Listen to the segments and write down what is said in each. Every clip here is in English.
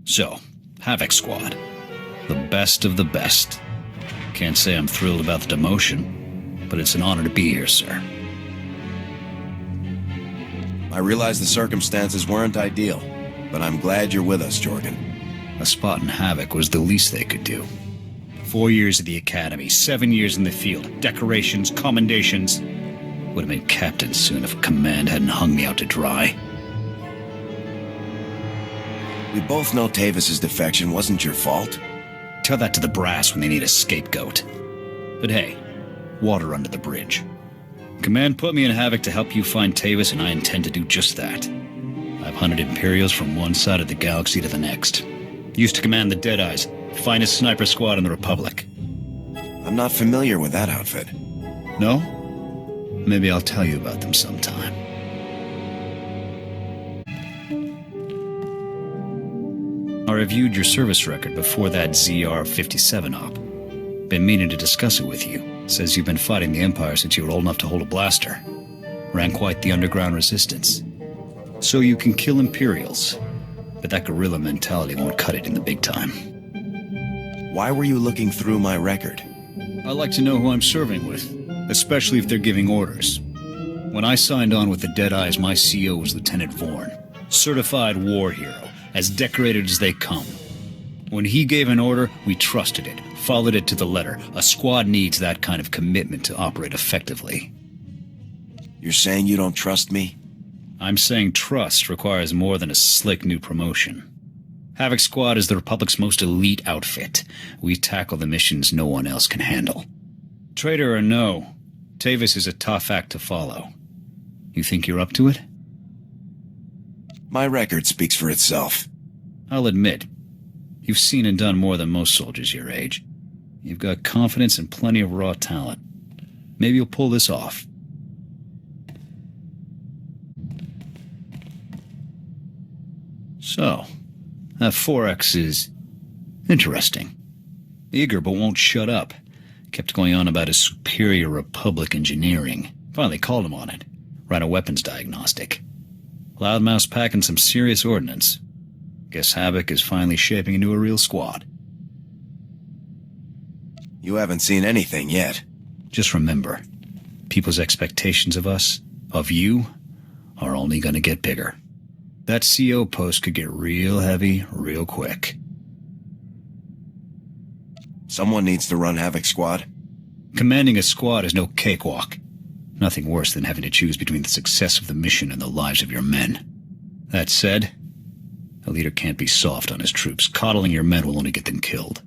So, Havoc Squad. The best of the best. Can't say I'm thrilled about the demotion, but it's an honor to be here, sir. I realize the circumstances weren't ideal, but I'm glad you're with us, Jorgan. A spot in Havoc was the least they could do. 4 years at the academy, 7 years in the field, decorations, commendations. Would have been captain soon if command hadn't hung me out to dry. We both know Tavis's defection wasn't your fault. Tell that to the brass when they need a scapegoat. But hey, water under the bridge. Command put me in Havoc to help you find Tavis, and I intend to do just that. I've hunted Imperials from one side of the galaxy to the next. Used to command the Deadeyes, finest sniper squad in the Republic. I'm not familiar with that outfit. No? Maybe I'll tell you about them sometime. I reviewed your service record before that ZR-57 op. Been meaning to discuss it with you. Says you've been fighting the Empire since you were old enough to hold a blaster. Ran quite the underground resistance. So you can kill Imperials. But that guerrilla mentality won't cut it in the big time. Why were you looking through my record? I like to know who I'm serving with, especially if they're giving orders. When I signed on with the Deadeyes, my CO was Lieutenant Vorn. Certified war hero, as decorated as they come. When he gave an order, we trusted it, followed it to the letter. A squad needs that kind of commitment to operate effectively. You're saying you don't trust me? I'm saying trust requires more than a slick new promotion. Havoc Squad is the Republic's most elite outfit. We tackle the missions no one else can handle. Traitor or no, Tavis is a tough act to follow. You think you're up to it? My record speaks for itself. I'll admit, you've seen and done more than most soldiers your age. You've got confidence and plenty of raw talent. Maybe you'll pull this off. So, that 4X is interesting. Eager but won't shut up. Kept going on about his superior Republic engineering. Finally called him on it. Ran a weapons diagnostic. Loudmouth's packing some serious ordnance. Guess Havoc is finally shaping into a real squad. You haven't seen anything yet. Just remember, people's expectations of us, of you, are only gonna get bigger. That CO post could get real heavy real quick. Someone needs to run Havoc Squad. Commanding a squad is no cakewalk. Nothing worse than having to choose between the success of the mission and the lives of your men. That said, a leader can't be soft on his troops. Coddling your men will only get them killed.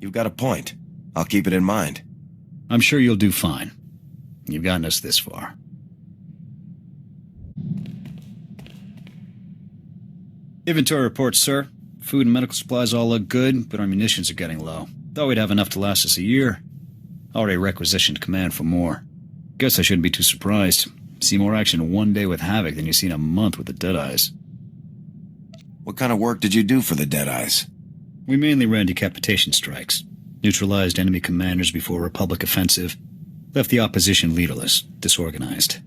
You've got a point. I'll keep it in mind. I'm sure you'll do fine. You've gotten us this far. Inventory reports, sir. Food and medical supplies all look good, but our munitions are getting low. Thought we'd have enough to last us a year. Already requisitioned command for more. Guess I shouldn't be too surprised. See more action in one day with Havoc than you see in a month with the Deadeyes. What kind of work did you do for the Deadeyes? We mainly ran decapitation strikes. Neutralized enemy commanders before Republic offensive. Left the opposition leaderless, disorganized.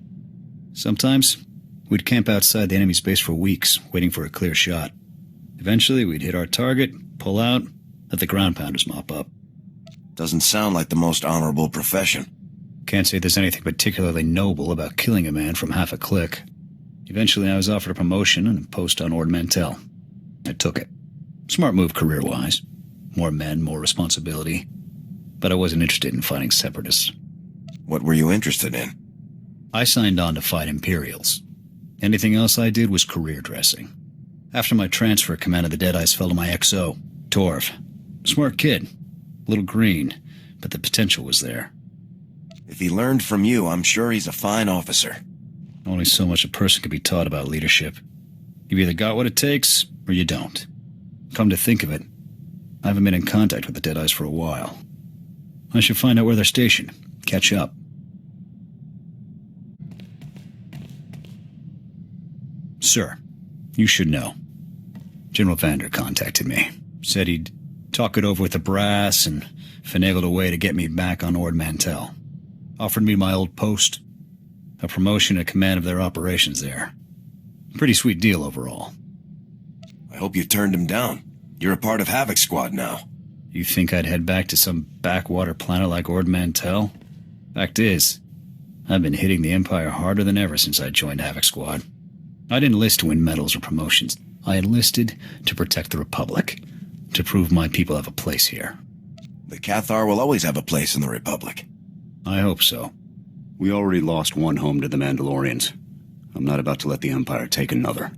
Sometimes, we'd camp outside the enemy's base for weeks, waiting for a clear shot. Eventually, we'd hit our target, pull out, let the ground pounders mop up. Doesn't sound like the most honorable profession. Can't say there's anything particularly noble about killing a man from half a click. Eventually, I was offered a promotion and a post on Ord Mantell. I took it. Smart move career-wise. More men, more responsibility. But I wasn't interested in fighting separatists. What were you interested in? I signed on to fight Imperials. Anything else I did was career dressing. After my transfer, command of the Deadeyes fell to my XO, Torv. Smart kid. A little green, but the potential was there. If he learned from you, I'm sure he's a fine officer. Only so much a person can be taught about leadership. You've either got what it takes, or you don't. Come to think of it, I haven't been in contact with the Deadeyes for a while. I should find out where they're stationed. Catch up. Sir, you should know. General Vander contacted me. Said he'd talk it over with the brass and finagled a way to get me back on Ord Mantell. Offered me my old post. A promotion and command of their operations there. Pretty sweet deal overall. I hope you turned him down. You're a part of Havoc Squad now. You think I'd head back to some backwater planet like Ord Mantell? Fact is, I've been hitting the Empire harder than ever since I joined Havoc Squad. I didn't enlist to win medals or promotions. I enlisted to protect the Republic, to prove my people have a place here. The Cathar will always have a place in the Republic. I hope so. We already lost one home to the Mandalorians. I'm not about to let the Empire take another.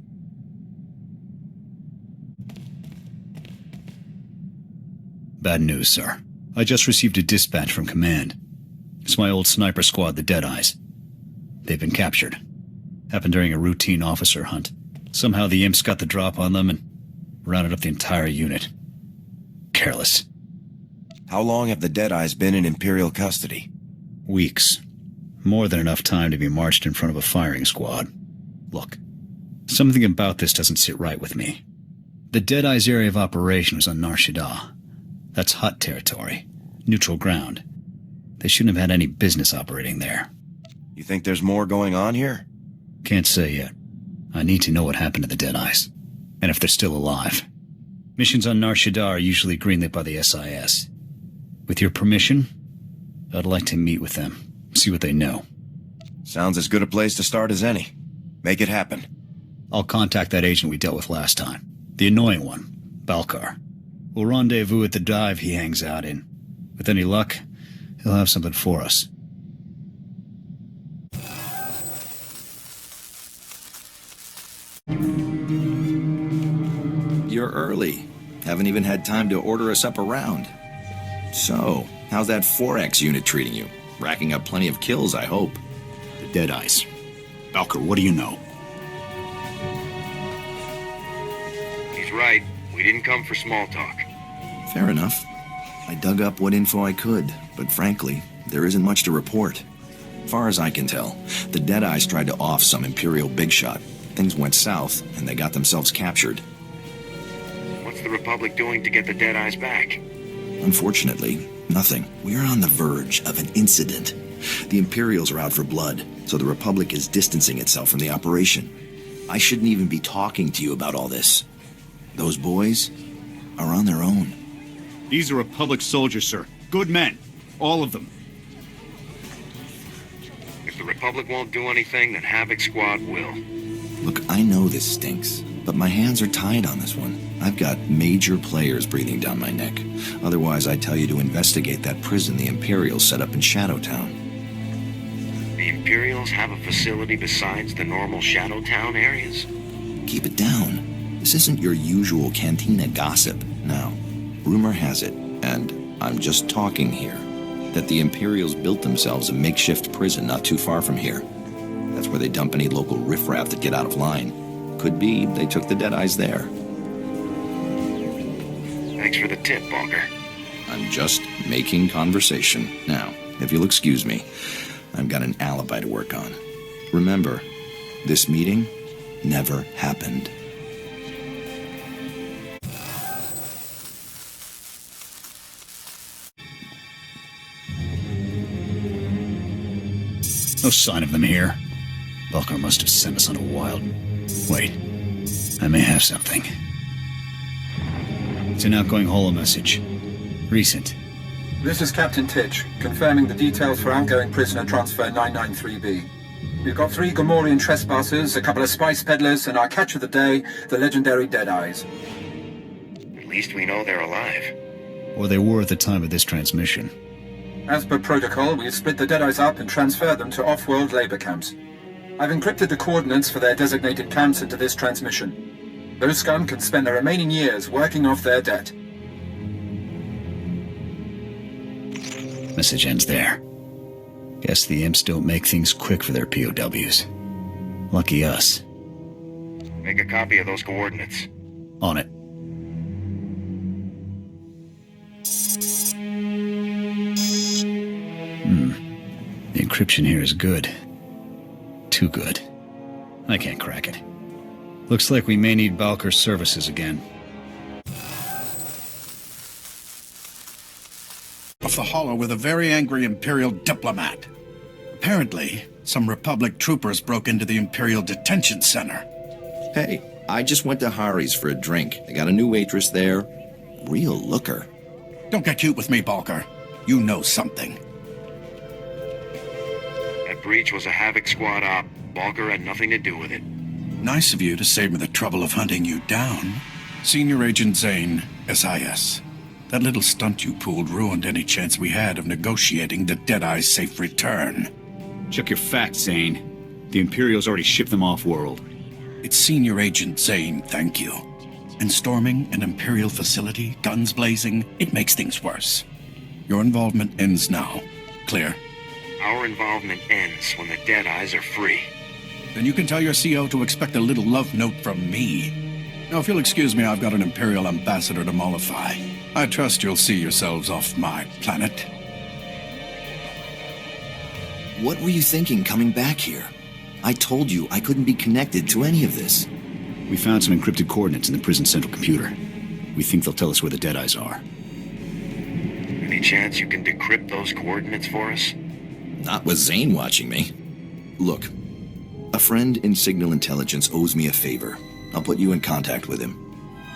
Bad news, sir. I just received a dispatch from Command. It's my old sniper squad, the Deadeyes. They've been captured. Happened during a routine officer hunt. Somehow the imps got the drop on them and rounded up the entire unit. Careless. How long have the Deadeyes been in Imperial custody? Weeks. More than enough time to be marched in front of a firing squad. Look, something about this doesn't sit right with me. The Deadeyes' area of operation was on Nar Shaddaa. That's Hutt territory. Neutral ground. They shouldn't have had any business operating there. You think there's more going on here? Can't say yet. I need to know what happened to the Deadeyes, and if they're still alive. Missions on Nar Shaddaa are usually greenlit by the SIS. With your permission, I'd like to meet with them, see what they know. Sounds as good a place to start as any. Make it happen. I'll contact that agent we dealt with last time. The annoying one, Balkar. We'll rendezvous at the dive he hangs out in. With any luck, he'll have something for us. You're early. Haven't even had time to order us up around. So, how's that 4X unit treating you? Racking up plenty of kills, I hope. The Deadeyes. Balkar, what do you know? He's right. We didn't come for small talk. Fair enough. I dug up what info I could, but frankly, there isn't much to report. Far as I can tell, the Deadeyes tried to off some Imperial big shot. Things went south, and they got themselves captured. What's the Republic doing to get the Deadeyes back? Unfortunately, nothing. We're on the verge of an incident. The Imperials are out for blood, so the Republic is distancing itself from the operation. I shouldn't even be talking to you about all this. Those boys are on their own. These are Republic soldiers, sir. Good men. All of them. If the Republic won't do anything, then Havoc Squad will. Look, I know this stinks, but my hands are tied on this one. I've got major players breathing down my neck. Otherwise, I'd tell you to investigate that prison the Imperials set up in Shadowtown. The Imperials have a facility besides the normal Shadowtown areas? Keep it down. This isn't your usual cantina gossip. Now, rumor has it, and I'm just talking here, that the Imperials built themselves a makeshift prison not too far from here. That's where they dump any local riffraff that get out of line. Could be they took the Deadeyes there. Thanks for the tip, Balkar. I'm just making conversation. Now, if you'll excuse me, I've got an alibi to work on. Remember, this meeting never happened. No sign of them here. Balkar must have sent us on a wild... Wait. I may have something. It's an outgoing holo message. Recent. This is Captain Titch, confirming the details for outgoing prisoner transfer 993B. We've got 3 Gamorrean trespassers, a couple of spice peddlers, and our catch of the day, the legendary Deadeyes. At least we know they're alive. Or they were at the time of this transmission. As per protocol, we've split the Deadeyes up and transferred them to off-world labor camps. I've encrypted the coordinates for their designated camps into this transmission. Those scum can spend their remaining years working off their debt. Message ends there. Guess the imps don't make things quick for their POWs. Lucky us. Make a copy of those coordinates. On it. The encryption here is good. Too good. I can't crack it. Looks like we may need Balkar's services again. Off the hollow with a very angry Imperial diplomat. Apparently, some Republic troopers broke into the Imperial Detention Center. Hey, I just went to Hari's for a drink. They got a new waitress there. Real looker. Don't get cute with me, Balker. You know something. That breach was a Havoc squad op. Balker had nothing to do with it. Nice of you to save me the trouble of hunting you down. Senior Agent Zane, SIS. That little stunt you pulled ruined any chance we had of negotiating the Deadeye's safe return. Check your facts, Zane. The Imperials already shipped them off-world. It's Senior Agent Zane, thank you. And storming an Imperial facility, guns blazing, it makes things worse. Your involvement ends now. Clear? Our involvement ends when the Deadeyes are free. Then you can tell your CO to expect a little love note from me. Now, if you'll excuse me, I've got an Imperial ambassador to mollify. I trust you'll see yourselves off my planet. What were you thinking coming back here? I told you I couldn't be connected to any of this. We found some encrypted coordinates in the prison central computer. We think they'll tell us where the Deadeyes are. Any chance you can decrypt those coordinates for us? Not with Zane watching me. Look, a friend in Signal Intelligence owes me a favor. I'll put you in contact with him.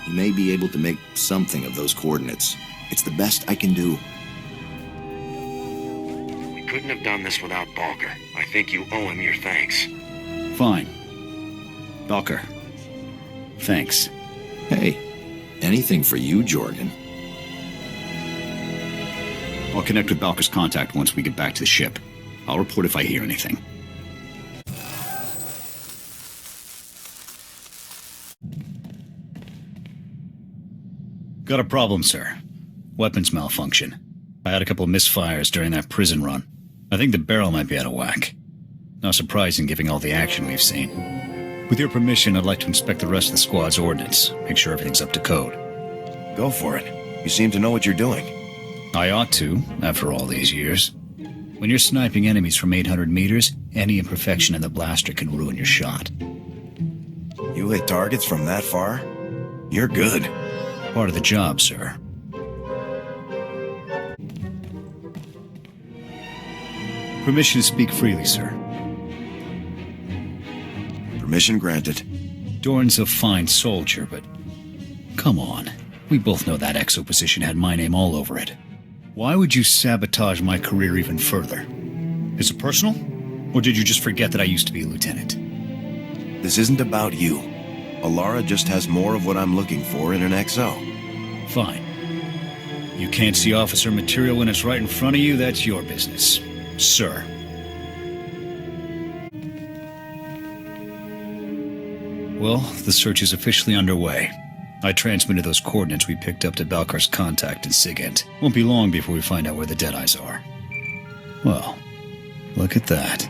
He may be able to make something of those coordinates. It's the best I can do. We couldn't have done this without Balker. I think you owe him your thanks. Fine. Balker. Thanks. Hey, anything for you, Jorgan. I'll connect with Balker's contact once we get back to the ship. I'll report if I hear anything. Got a problem, sir. Weapons malfunction. I had a couple of misfires during that prison run. I think the barrel might be out of whack. Not surprising given all the action we've seen. With your permission, I'd like to inspect the rest of the squad's ordnance, make sure everything's up to code. Go for it. You seem to know what you're doing. I ought to, after all these years. When you're sniping enemies from 800 meters, any imperfection in the blaster can ruin your shot. You hit targets from that far? You're good. Part of the job, sir. Permission to speak freely, sir. Permission granted. Dorn's a fine soldier, but... Come on. We both know that exo position had my name all over it. Why would you sabotage my career even further? Is it personal? Or did you just forget that I used to be a lieutenant? This isn't about you. Alara just has more of what I'm looking for in an XO. Fine. You can't see officer material when it's right in front of you, that's your business. Sir. Well, the search is officially underway. I transmitted those coordinates we picked up to Balkar's contact in Sigint. Won't be long before we find out where the Deadeyes are. Well, look at that.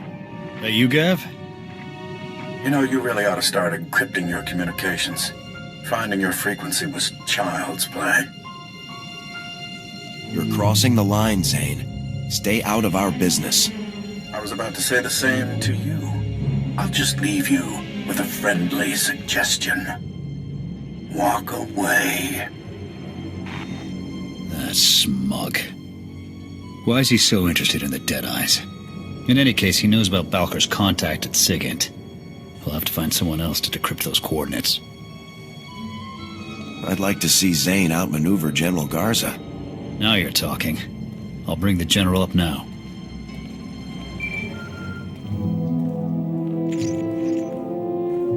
Hey, you, Gav? You know, you really ought to start encrypting your communications. Finding your frequency was child's play. You're crossing the line, Zane. Stay out of our business. I was about to say the same to you. I'll just leave you with a friendly suggestion. Walk away. That's smug. Why is he so interested in the Deadeyes? In any case, he knows about Balkar's contact at Sigint. We'll have to find someone else to decrypt those coordinates. I'd like to see Zane outmaneuver General Garza. Now you're talking. I'll bring the General up now.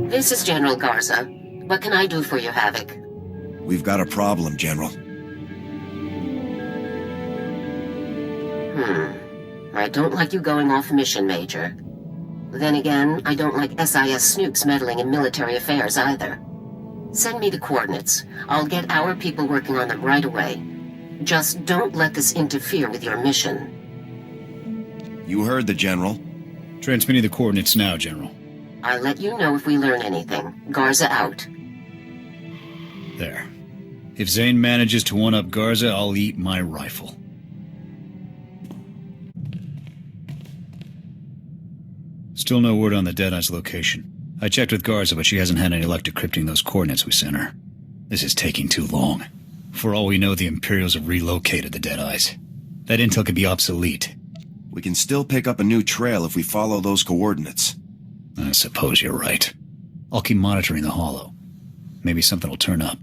This is General Garza. What can I do for you, Havoc? We've got a problem, General. I don't like you going off mission, Major. Then again, I don't like SIS snoops meddling in military affairs either. Send me the coordinates. I'll get our people working on them right away. Just don't let this interfere with your mission. You heard the General. Transmitting the coordinates now, General. I'll let you know if we learn anything. Garza out. There. If Zane manages to one-up Garza, I'll eat my rifle. Still no word on the Deadeye's location. I checked with Garza, but she hasn't had any luck decrypting those coordinates we sent her. This is taking too long. For all we know, the Imperials have relocated the Deadeyes. That intel could be obsolete. We can still pick up a new trail if we follow those coordinates. I suppose you're right. I'll keep monitoring the holo. Maybe something will turn up.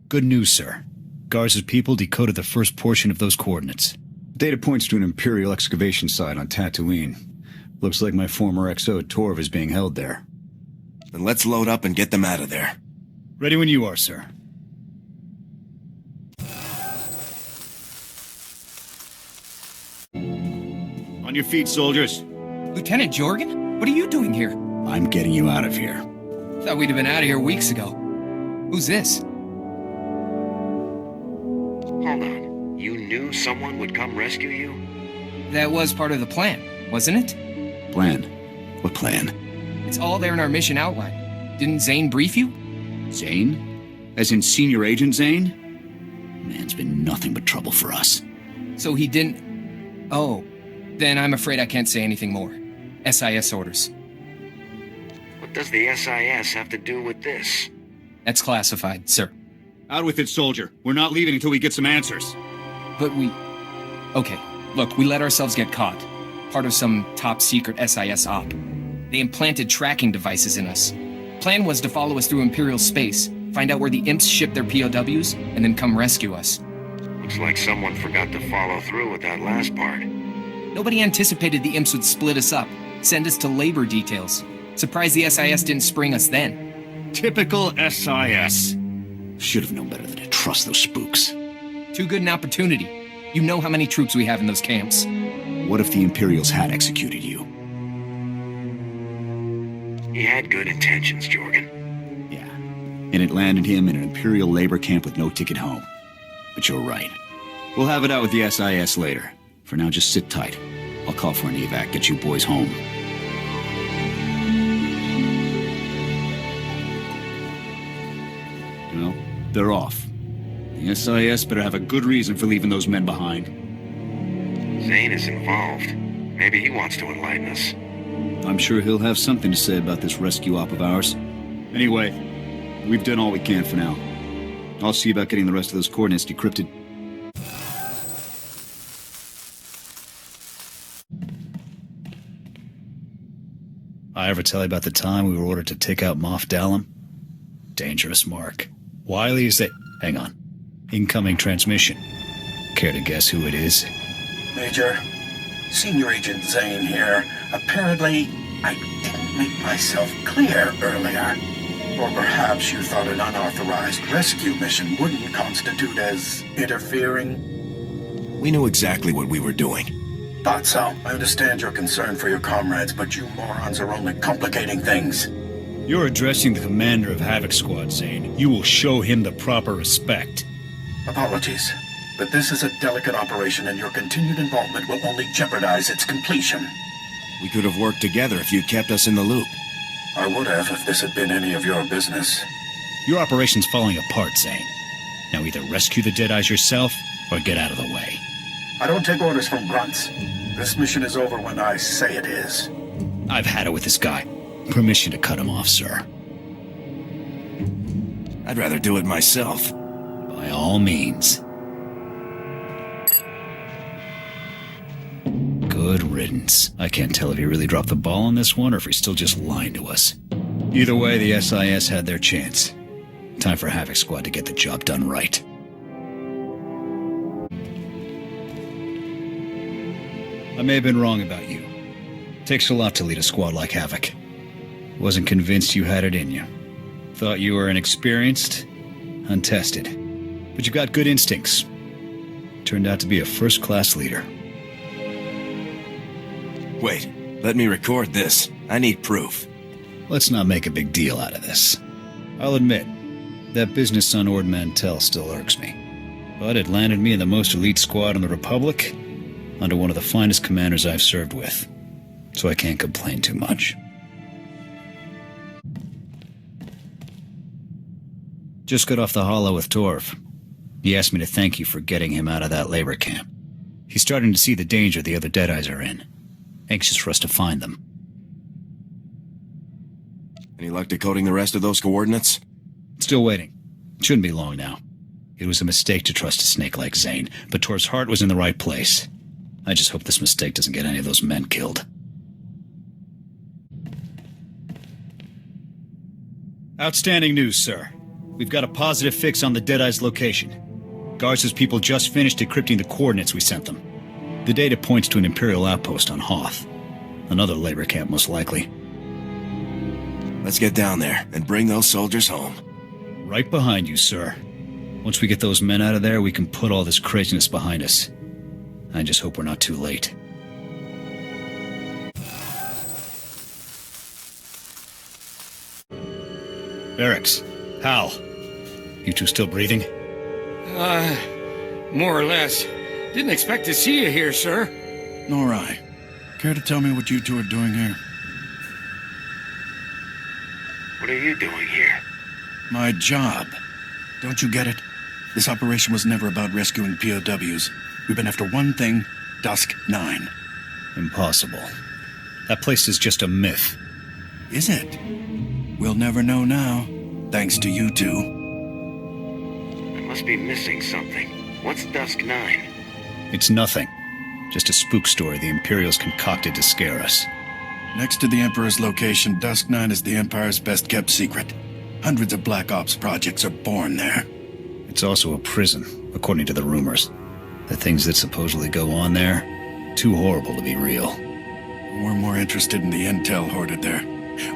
Good news, sir. Garza's people decoded the first portion of those coordinates. Data points to an Imperial excavation site on Tatooine. Looks like my former XO Torv is being held there. Then let's load up and get them out of there. Ready when you are, sir. On your feet, soldiers. Lieutenant Jorgan? What are you doing here? I'm getting you out of here. Thought we'd have been out of here weeks ago. Who's this? Hold on. You knew someone would come rescue you? That was part of the plan, wasn't it? Plan? What plan? It's all there in our mission outline. Didn't Zane brief you? Zane? As in Senior Agent Zane? Man's been nothing but trouble for us. So he didn't... Oh. Then I'm afraid I can't say anything more. SIS orders. What does the SIS have to do with this? That's classified, sir. Out with it, soldier. We're not leaving until we get some answers. But we... Okay, look, we let ourselves get caught. Part of some top-secret SIS op. They implanted tracking devices in us. Plan was to follow us through Imperial space, find out where the imps ship their POWs, and then come rescue us. Looks like someone forgot to follow through with that last part. Nobody anticipated the imps would split us up, send us to labor details. Surprised the SIS didn't spring us then. Typical SIS. Should have known better than to trust those spooks. Too good an opportunity. You know how many troops we have in those camps. What if the Imperials had executed you? He had good intentions, Jorgan. Yeah. And it landed him in an Imperial labor camp with no ticket home. But you're right. We'll have it out with the SIS later. For now, just sit tight. I'll call for an evac, get you boys home. Well, they're off. The SIS better have a good reason for leaving those men behind. Zane is involved. Maybe he wants to enlighten us. I'm sure he'll have something to say about this rescue op of ours. Anyway, we've done all we can for now. I'll see about getting the rest of those coordinates decrypted. I ever tell you about the time we were ordered to take out Moff Dallam? Dangerous mark. Wiley is that... Hang on. Incoming transmission. Care to guess who it is? Major, Senior Agent Zane here. Apparently, I didn't make myself clear earlier. Or perhaps you thought an unauthorized rescue mission wouldn't constitute as interfering? We knew exactly what we were doing. Thought so. I understand your concern for your comrades, but you morons are only complicating things. You're addressing the commander of Havoc Squad, Zane. You will show him the proper respect. Apologies, but this is a delicate operation and your continued involvement will only jeopardize its completion. We could have worked together if you'd kept us in the loop. I would have if this had been any of your business. Your operation's falling apart, Zane. Now either rescue the Deadeyes yourself, or get out of the way. I don't take orders from grunts. This mission is over when I say it is. I've had it with this guy. Permission to cut him off, sir. I'd rather do it myself. By all means. Good riddance. I can't tell if he really dropped the ball on this one or if he's still just lying to us. Either way, the SIS had their chance. Time for Havoc Squad to get the job done right. I may have been wrong about you. Takes a lot to lead a squad like Havoc. Wasn't convinced you had it in you. Thought you were inexperienced, untested. But you got good instincts. Turned out to be a first-class leader. Wait, let me record this. I need proof. Let's not make a big deal out of this. I'll admit, that business on Ord Mantell still irks me. But it landed me in the most elite squad in the Republic, under one of the finest commanders I've served with. So I can't complain too much. Just got off the holo with Torv. He asked me to thank you for getting him out of that labor camp. He's starting to see the danger the other Deadeyes are in. Anxious for us to find them. Any luck decoding the rest of those coordinates? Still waiting. Shouldn't be long now. It was a mistake to trust a snake like Zane, but Torv's heart was in the right place. I just hope this mistake doesn't get any of those men killed. Outstanding news, sir. We've got a positive fix on the Deadeye's location. Garza's people just finished decrypting the coordinates we sent them. The data points to an Imperial outpost on Hoth. Another labor camp, most likely. Let's get down there and bring those soldiers home. Right behind you, sir. Once we get those men out of there, we can put all this craziness behind us. I just hope we're not too late. Aric, Hal, you two still breathing? More or less. Didn't expect to see you here, sir. Nor I. Care to tell me what you two are doing here? What are you doing here? My job. Don't you get it? This operation was never about rescuing POWs. We've been after one thing, Dusk 9. Impossible. That place is just a myth. Is it? We'll never know now, thanks to you two. I must be missing something. What's Dusk 9? It's nothing. Just a spook story the Imperials concocted to scare us. Next to the Emperor's location, Dusk 9 is the Empire's best-kept secret. Hundreds of Black Ops projects are born there. It's also a prison, according to the rumors. The things that supposedly go on there, too horrible to be real. We're more interested in the intel hoarded there.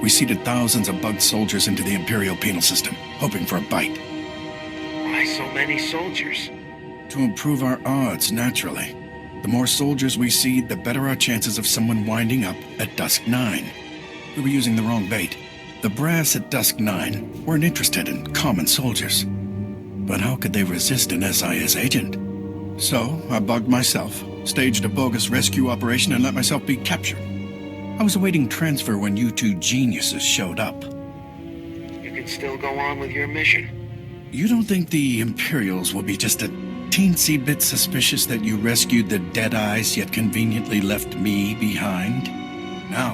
We seeded thousands of bugged soldiers into the Imperial penal system, hoping for a bite. Why so many soldiers? To improve our odds, naturally. The more soldiers we seed, the better our chances of someone winding up at Dusk 9. We were using the wrong bait. The brass at Dusk 9 weren't interested in common soldiers. But how could they resist an SIS agent? So, I bugged myself, staged a bogus rescue operation, and let myself be captured. I was awaiting transfer when you two geniuses showed up. You can still go on with your mission. You don't think the Imperials will be just a teensy bit suspicious that you rescued the Deadeyes yet conveniently left me behind? Now,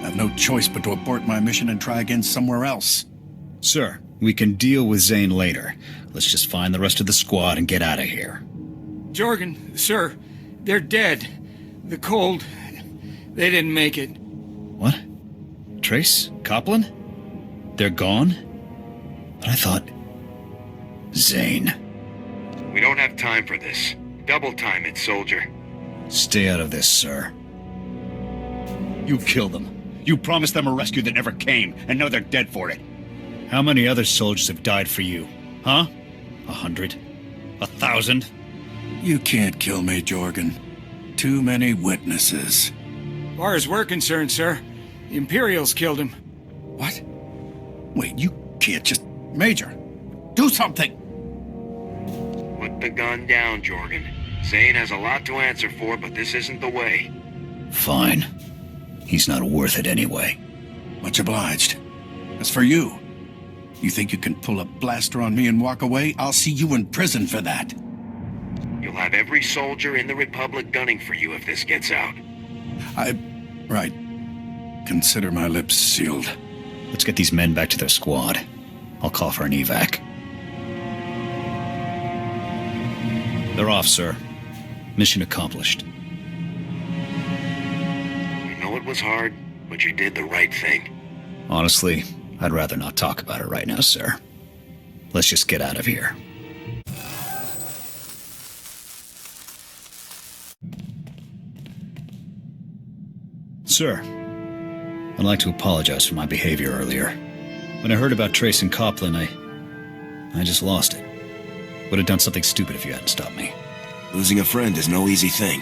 I have no choice but to abort my mission and try again somewhere else. Sir, we can deal with Zane later. Let's just find the rest of the squad and get out of here. Jorgan, sir, they're dead. The cold. They didn't make it. What? Trace? Copland? They're gone? But I thought... Zane. We don't have time for this. Double time it, soldier. Stay out of this, sir. You killed them. You promised them a rescue that never came, and now they're dead for it. How many other soldiers have died for you? Huh? 100? 1,000? You can't kill me, Jorgan. Too many witnesses. As far as we're concerned, sir, the Imperials killed him. What? Wait, you can't just... Major, do something! Put the gun down, Jorgan. Zane has a lot to answer for, but this isn't the way. Fine. He's not worth it anyway. Much obliged. As for you, you think you can pull a blaster on me and walk away? I'll see you in prison for that. You'll have every soldier in the Republic gunning for you if this gets out. Right. Consider my lips sealed. Let's get these men back to their squad. I'll call for an evac. They're off, sir. Mission accomplished. I know it was hard, but you did the right thing. Honestly, I'd rather not talk about it right now, sir. Let's just get out of here. Sir, I'd like to apologize for my behavior earlier. When I heard about Trace and Copland, I just lost it. Would have done something stupid if you hadn't stopped me. Losing a friend is no easy thing.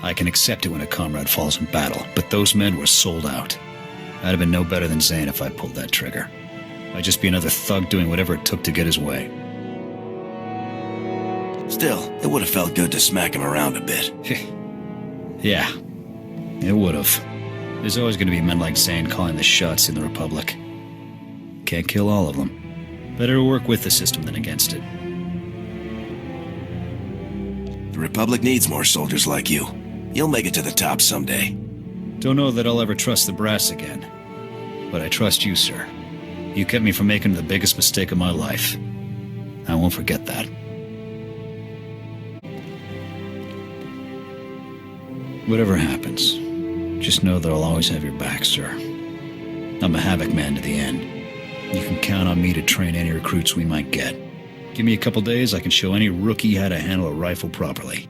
I can accept it when a comrade falls in battle, but those men were sold out. I'd have been no better than Zane if I'd pulled that trigger. I'd just be another thug doing whatever it took to get his way. Still, it would have felt good to smack him around a bit. Yeah, it would have. There's always going to be men like Zane calling the shots in the Republic. Can't kill all of them. Better work with the system than against it. The Republic needs more soldiers like you. You'll make it to the top someday. Don't know that I'll ever trust the brass again. But I trust you, sir. You kept me from making the biggest mistake of my life. I won't forget that. Whatever happens, just know that I'll always have your back, sir. I'm a Havoc man to the end. You can count on me to train any recruits we might get. Give me a couple days, I can show any rookie how to handle a rifle properly.